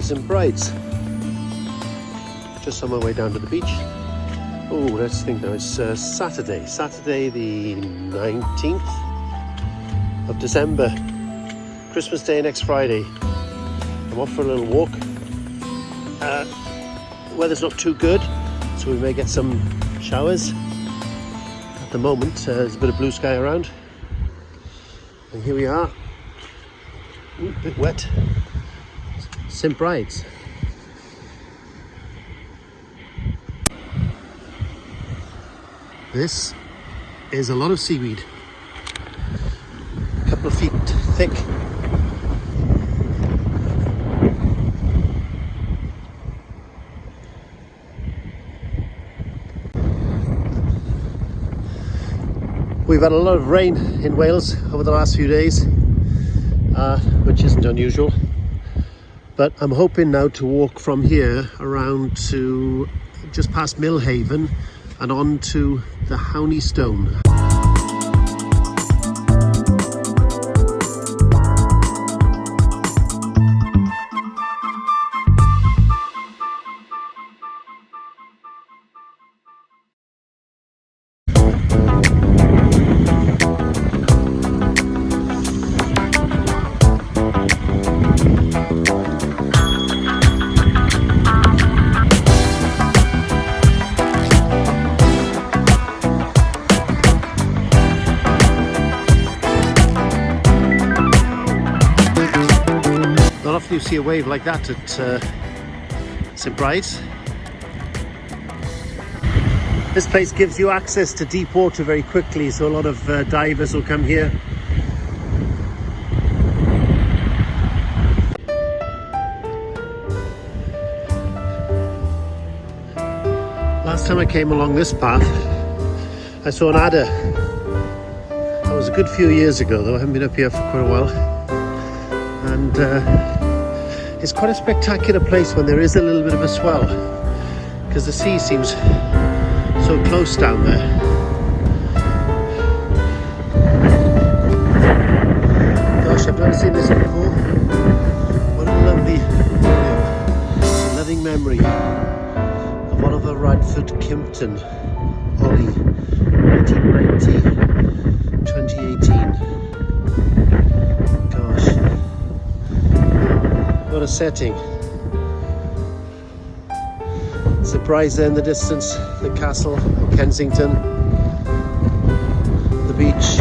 St Bride's. Just on my way down to the beach. Oh, let's think now. It's Saturday the 19th of December. Christmas Day next Friday. I'm off for a little walk. The weather's not too good, so we may get some showers. At the moment, there's a bit of blue sky around. And here we are. Ooh, a bit wet. St Bride's. This is a lot of seaweed. A couple of feet thick. We've had a lot of rain in Wales over the last few days, which isn't unusual. But I'm hoping now to walk from here around to just past Milhaven and on to the Howney Stone. Not often you see a wave like that at St Bride's. This place gives you access to deep water very quickly, so a lot of divers will come here. Last time I came along this path, I saw an adder. That was a good few years ago, though. I haven't been up here for quite a while. And it's quite a spectacular place when there is a little bit of a swell, because the sea seems so close down there. Gosh, I've never seen this before. What a lovely memory of Oliver Radford Kimpton, Ollie, 1990, 2018. Gosh. What a setting. St Bride's there in the distance, the castle of Kensington, the beach,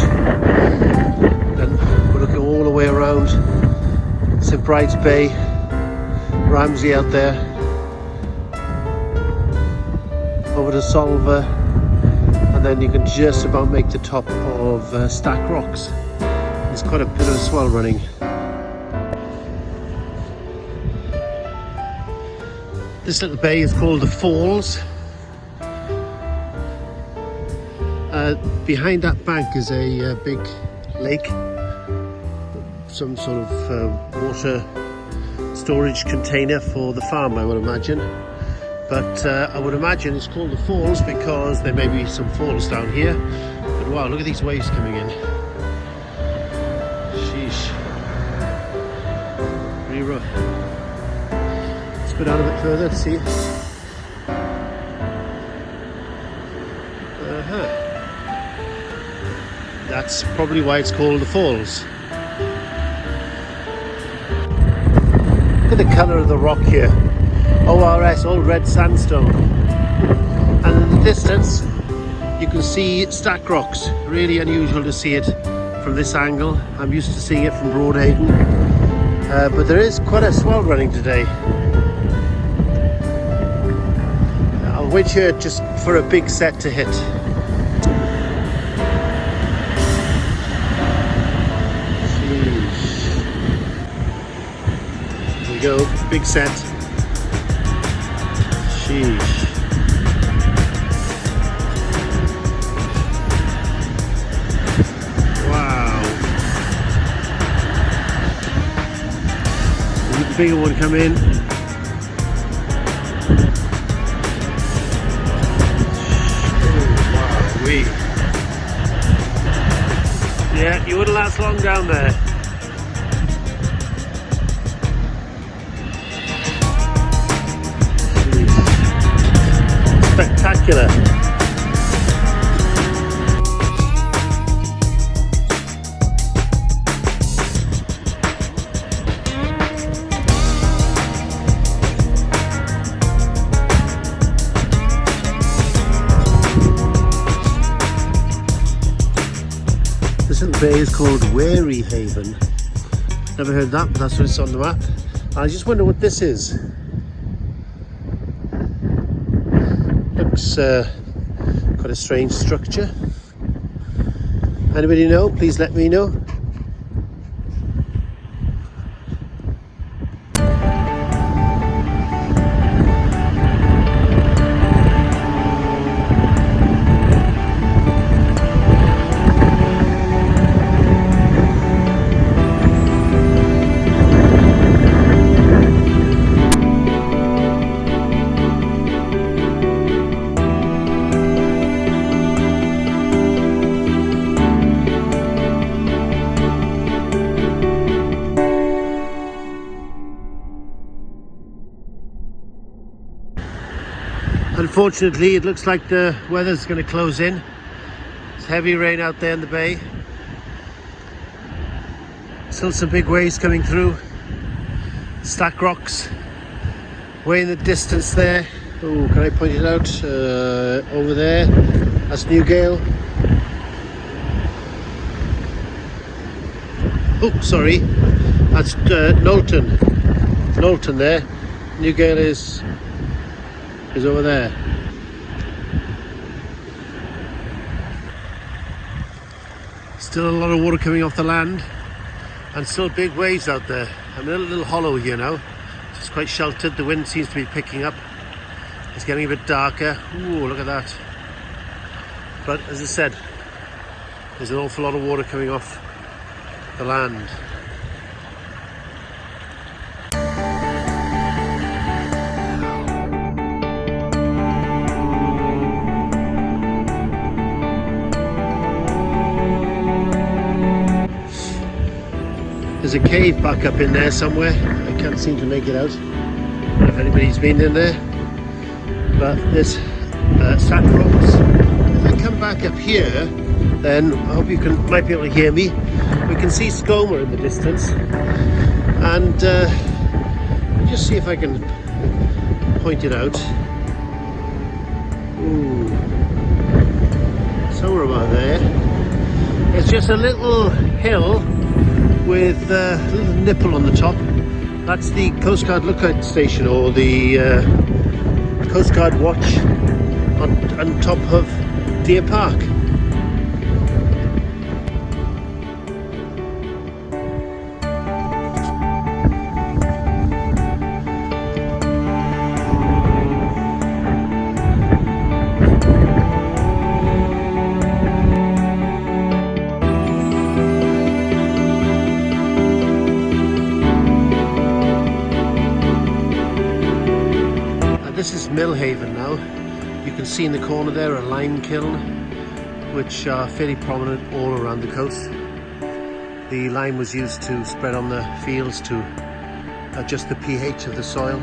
and we're looking all the way around St Bride's Bay, Ramsey out there, over to Solva, and then you can just about make the top of Stack Rocks. There's quite a bit of a swell running. This little bay is called the Falls. Behind that bank is a big lake, some sort of water storage container for the farm, I would imagine. But I would imagine it's called the Falls because there may be some falls down here. But wow, look at these waves coming in. Sheesh. Pretty rough. Go down a bit further to see it. That's probably why it's called the Falls. Look at the colour of the rock here. ORS, old red sandstone. And in the distance you can see Stack Rocks. Really unusual to see it from this angle. I'm used to seeing it from Broadhaven. But there is quite a swell running today. I'll wait here just for a big set to hit. Sheesh. Here we go, big set. Sheesh. Wow. Look at the bigger one come in. Yeah, you wouldn't last long down there. spectacular. This little bay is called Milhaven. Never heard that, but that's what it's on the map. I just wonder what this is. Looks quite a strange structure. Anybody know? Please let me know. Unfortunately, it looks like the weather's going to close in. It's heavy rain out there in the bay. Still some big waves coming through. Stack rocks way in the distance there. Oh, can I point it out? Over there, that's Newgale. Oh, sorry, that's Knowlton. Knowlton there. Newgale is over there. Still a lot of water coming off the land, and still big waves out there. I'm in a little hollow here now. It's quite sheltered. The wind seems to be picking up. It's getting a bit darker. Ooh, look at that. But as I said, there's an awful lot of water coming off the land. There's a cave back up in there somewhere. I can't seem to make it out. I don't know if anybody's been in there. But there's sand rocks. If I come back up here, then I hope you might be able to hear me. We can see Skomer in the distance. And let me just see if I can point it out. Ooh. Somewhere about there. It's just a little hill with a little nipple on the top. That's the Coast Guard lookout station, or the Coast Guard watch on top of Deer Park. This is Milhaven now. You can see in the corner there a lime kiln, which are fairly prominent all around the coast. The lime was used to spread on the fields to adjust the pH of the soil.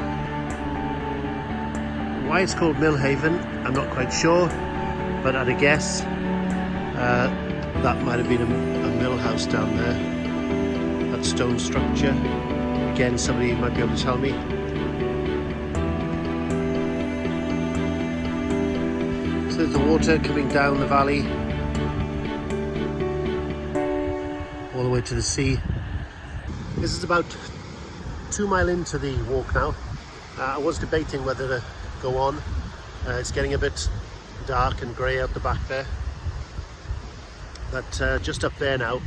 Why it's called Milhaven, I'm not quite sure, but at a guess, that might have been a mill house down there. That stone structure. Again, somebody might be able to tell me. So there's the water coming down the valley all the way to the sea. This is about 2 miles into the walk now. I was debating whether to go on. It's getting a bit dark and grey out the back there. But just up there now,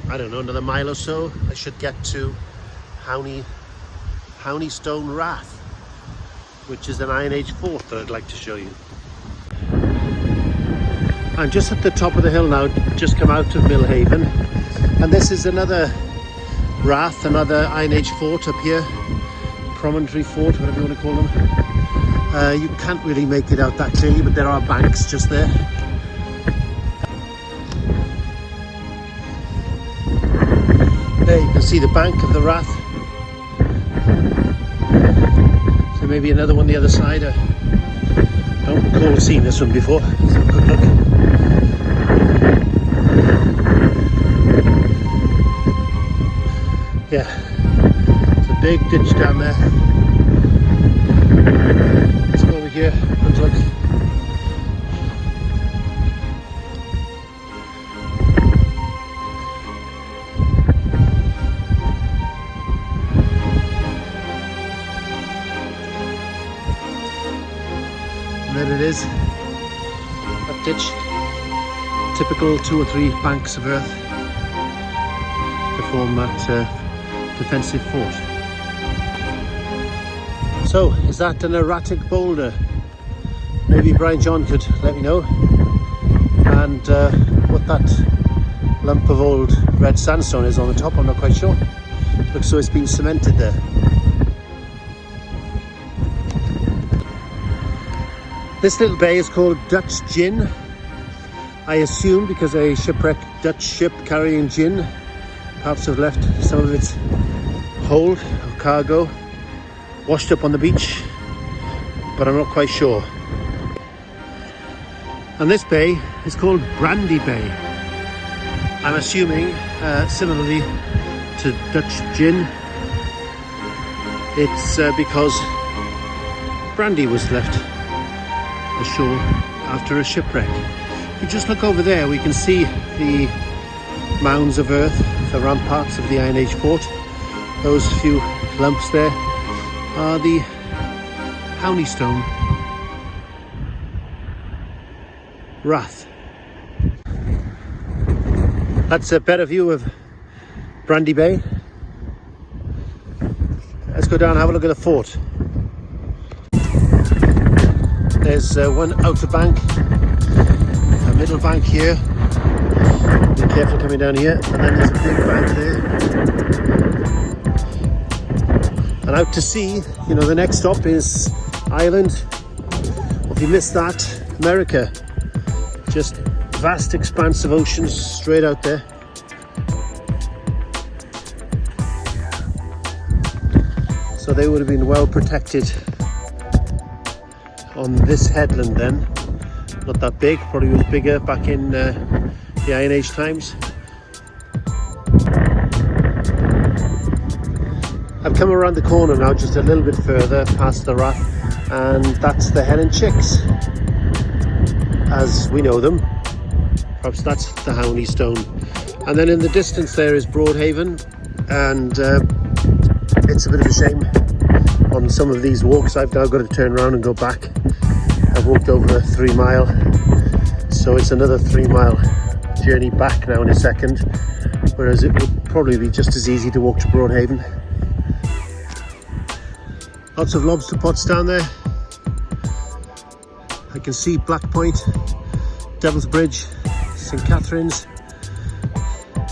I don't know, another mile or so, I should get to Howney Stone Rath, which is an Iron Age fort that I'd like to show you. I'm just at the top of the hill now, just come out of Milhaven, and this is another Rath, another Iron Age fort up here, promontory fort, whatever you want to call them. You can't really make it out that clearly, but there are banks just there. There you can see the bank of the Rath. Maybe another one the other side. recall seeing this one before. Let's have a quick look. Yeah, it's a big ditch down there. Let's go over here and look. And there it is, that ditch. Typical 2 or 3 banks of earth to form that defensive fort. So, is that an erratic boulder? Maybe Brian John could let me know. And what that lump of old red sandstone is on the top, I'm not quite sure. Looks so it's been cemented there. This little bay is called Dutch Gin. I assume because a shipwrecked Dutch ship carrying gin perhaps have left some of its hold of cargo washed up on the beach, but I'm not quite sure. And this bay is called Brandy Bay. I'm assuming similarly to Dutch Gin, it's because brandy was left ashore after a shipwreck. If you just look over there, we can see the mounds of earth, the ramparts of the Iron Age fort. Those few lumps there are the Howney stone. Rath. That's a better view of Brandy Bay. Let's go down and have a look at the fort. There's one outer bank, a middle bank here. Be careful coming down here, and then there's a big bank there. And out to sea, you know, the next stop is Ireland. If you missed that, America. Just vast expanse of oceans straight out there. So they would have been well protected on this headland then. Not that big, probably was bigger back in the Iron Age times. I've come around the corner now just a little bit further past the Rath, and that's the Hen and Chicks as we know them. Perhaps that's the Howney stone. And then in the distance there is Milhaven, and it's a bit of a shame on some of these walks. I've now got to turn around and go back. I've walked over a 3 mile, so it's another 3 mile journey back now in a second, whereas it would probably be just as easy to walk to Milhaven. Lots of lobster pots down there. I can see Black Point, Devil's Bridge, St Catherine's,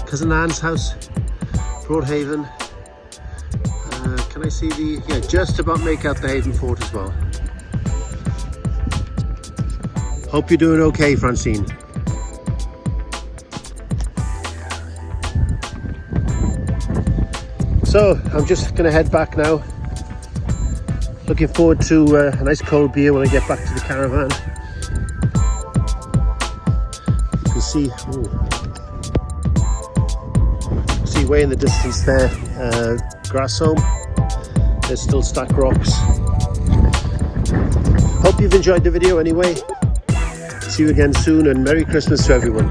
Cousin Anne's house, Milhaven. Can I see the, yeah, just about make out the Haven Fort as well. Hope you're doing okay, Francine. So I'm just going to head back now. Looking forward to a nice cold beer when I get back to the caravan. You can see way in the distance there, Grasshome. There's still Stack Rocks. Hope you've enjoyed the video anyway. See you again soon, and Merry Christmas to everyone.